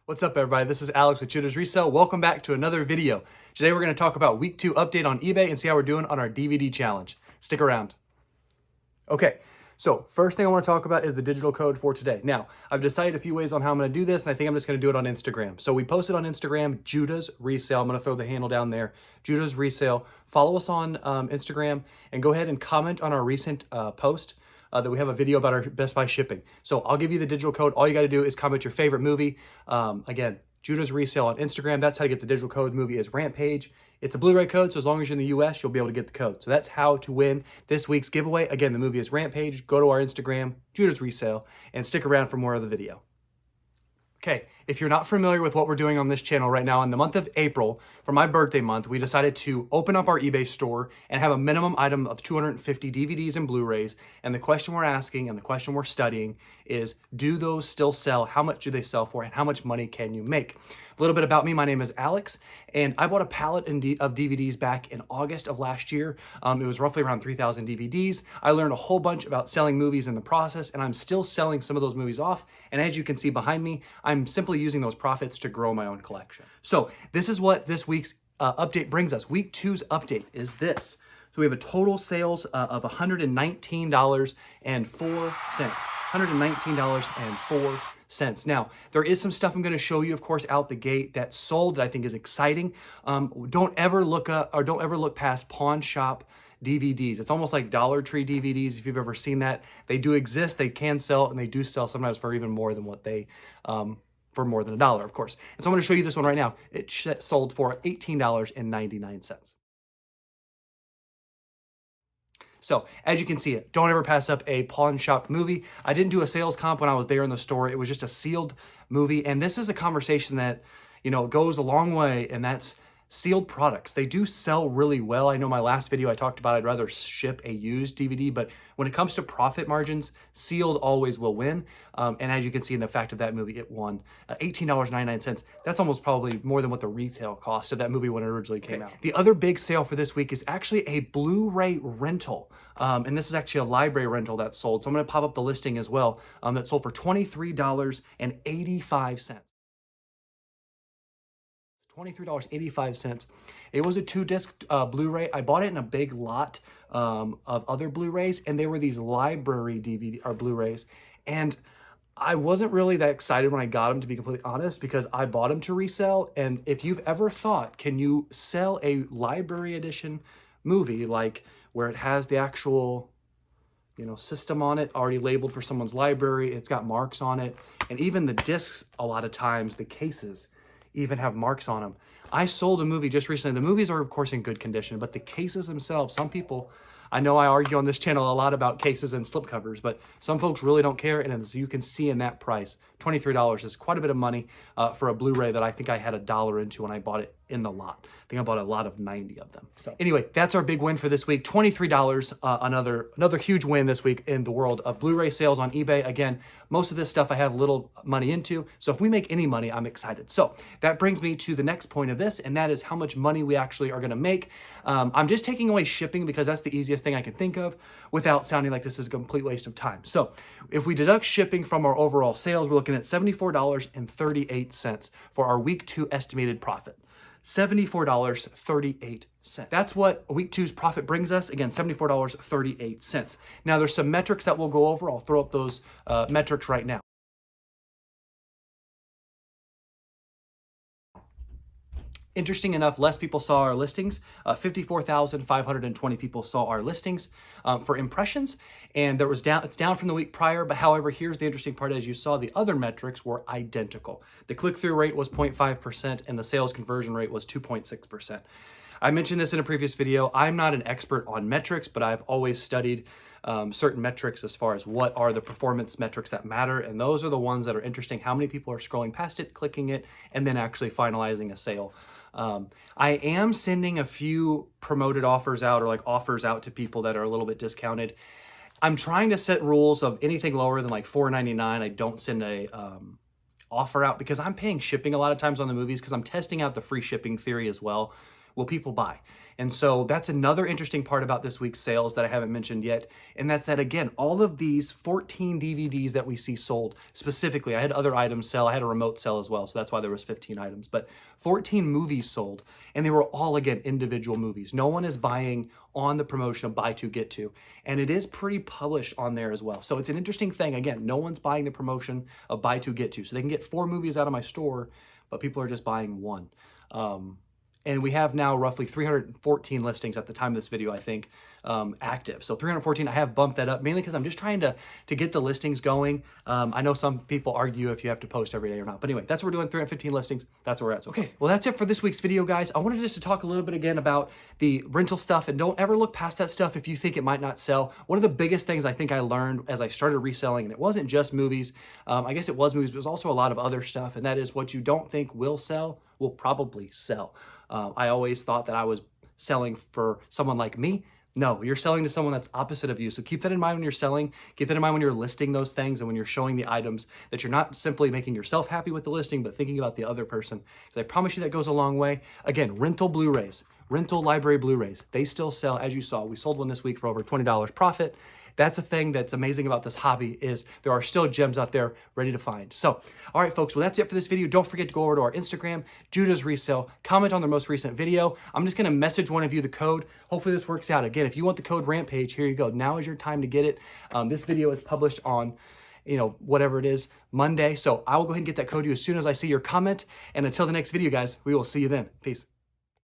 What's up, everybody? This is Alex with Judas Resale. Welcome back to another video. Today we're going to talk about week 2 update on eBay and see how we're doing on our DVD challenge. Stick around. Okay, so first thing I want to talk about is the digital code for today. Now, I've decided a few ways on how I'm going to do this, and I think I'm just going to do it on Instagram. So we posted on Instagram, Judas Resale. I'm going to throw the handle down there, Judas Resale. Follow us on Instagram and go ahead and comment on our recent post. That we have a video about our Best Buy shipping. So I'll give you the digital code. All you got to do is comment your favorite movie. Again, Judas Resale on Instagram. That's how to get the digital code. The movie is Rampage. It's a Blu-ray code, so as long as you're in the US, you'll be able to get the code. So that's how to win this week's giveaway. Again, the movie is Rampage. Go to our Instagram, Judas Resale, and stick around for more of the video. Okay, if you're not familiar with what we're doing on this channel right now, in the month of April, for my birthday month, we decided to open up our eBay store and have a minimum item of 250 DVDs and Blu-rays. And the question we're asking and the question we're studying is, do those still sell? How much do they sell for? And how much money can you make? A little bit about me. My name is Alex, and I bought a pallet of DVDs back in August of last year. It was roughly around 3,000 DVDs. I learned a whole bunch about selling movies in the process, and I'm still selling some of those movies off. And as you can see behind me, I'm simply using those profits to grow my own collection. So this is what this week's update brings us. Week 2's update is this. So we have a total sales of $119.04. $119.04. Now, there is some stuff I'm going to show you, of course, out the gate that sold that I think is exciting. Don't ever look past pawn shop DVDs. It's almost like Dollar Tree DVDs, if you've ever seen that. They do exist, they can sell, and they do sell sometimes for even more than what they, for more than $1, of course. And so I'm going to show you this one right now. It sold for $18.99. So, as you can see, don't ever pass up a pawn shop movie. I didn't do a sales comp when I was there in the store. It was just a sealed movie. And this is a conversation that, goes a long way, and that's sealed products. They do sell really well. I know my last video I talked about I'd rather ship a used DVD, but when it comes to profit margins, sealed always will win. And as you can see in the fact of that movie, it won $18.99. That's almost probably more than what the retail cost of that movie when it originally came out. The other big sale for this week is actually a Blu-ray rental. And this is actually a library rental that sold. So I'm going to pop up the listing as well. That sold for $23.85. $23.85. It was a 2-disc Blu-ray. I bought it in a big lot of other Blu-rays, and they were these library DVD or Blu-rays. And I wasn't really that excited when I got them, to be completely honest, because I bought them to resell. And if you've ever thought, can you sell a library edition movie, like where it has the actual system on it already labeled for someone's library, it's got marks on it, and even the discs, a lot of times the cases even have marks on them. I sold a movie just recently. The movies are, of course, in good condition, but the cases themselves, some people, I know I argue on this channel a lot about cases and slipcovers, but some folks really don't care, and as you can see in that price, $23 is quite a bit of money for a Blu-ray that I think I had $1 into when I bought it in the lot. I think I bought a lot of 90 of them. So anyway, that's our big win for this week. $23, another huge win this week in the world of Blu-ray sales on eBay. Again, most of this stuff I have little money into, so if we make any money, I'm excited. So that brings me to the next point of this, and that is how much money we actually are going to make. I'm just taking away shipping because that's the easiest thing I can think of without sounding like this is a complete waste of time. So if we deduct shipping from our overall sales, we're looking at $74.38 for our week 2 estimated profit. $74.38. That's what week 2's profit brings us. Again, $74.38. Now there's some metrics that we'll go over. I'll throw up those metrics right now. Interesting enough, less people saw our listings. 54,520 people saw our listings for impressions, and it's down from the week prior, but however, here's the interesting part. As you saw, the other metrics were identical. The click-through rate was 0.5%, and the sales conversion rate was 2.6%. I mentioned this in a previous video. I'm not an expert on metrics, but I've always studied certain metrics as far as what are the performance metrics that matter, and those are the ones that are interesting. How many people are scrolling past it, clicking it, and then actually finalizing a sale. I am sending a few promoted offers out, or like offers out to people that are a little bit discounted. I'm trying to set rules of anything lower than like $4.99. I don't send a offer out because I'm paying shipping a lot of times on the movies, because I'm testing out the free shipping theory as well, will people buy? And so that's another interesting part about this week's sales that I haven't mentioned yet. And that's that, again, all of these 14 DVDs that we see sold specifically, I had other items sell, I had a remote sell as well, so that's why there was 15 items, but 14 movies sold, and they were all, again, individual movies. No one is buying on the promotion of buy two, get two. And it is pretty published on there as well. So it's an interesting thing. Again, no one's buying the promotion of buy two, get two. So they can get 4 movies out of my store, but people are just buying 1. And we have now roughly 314 listings at the time of this video, I think, active. So 314, I have bumped that up mainly because I'm just trying to get the listings going. I know some people argue if you have to post every day or not. But anyway, that's what we're doing, 315 listings. That's where we're at. So, okay, well, that's it for this week's video, guys. I wanted just to talk a little bit again about the rental stuff, and don't ever look past that stuff if you think it might not sell. One of the biggest things I think I learned as I started reselling, and it wasn't just movies, I guess it was movies, but it was also a lot of other stuff, and that is what you don't think will sell will probably sell. I always thought that I was selling for someone like me. No, you're selling to someone that's opposite of you. So keep that in mind when you're selling. Keep that in mind when you're listing those things and when you're showing the items, that you're not simply making yourself happy with the listing, but thinking about the other person. Because I promise you that goes a long way. Again, rental Blu-rays, rental library Blu-rays, they still sell, as you saw. We sold one this week for over $20 profit. That's the thing that's amazing about this hobby, is there are still gems out there ready to find. So, all right, folks, well, that's it for this video. Don't forget to go over to our Instagram, Judah's Resale, comment on their most recent video. I'm just gonna message one of you the code. Hopefully this works out. Again, if you want the code Rampage, here you go. Now is your time to get it. This video is published on, whatever it is, Monday. So I will go ahead and get that code to you as soon as I see your comment. And until the next video, guys, we will see you then. Peace.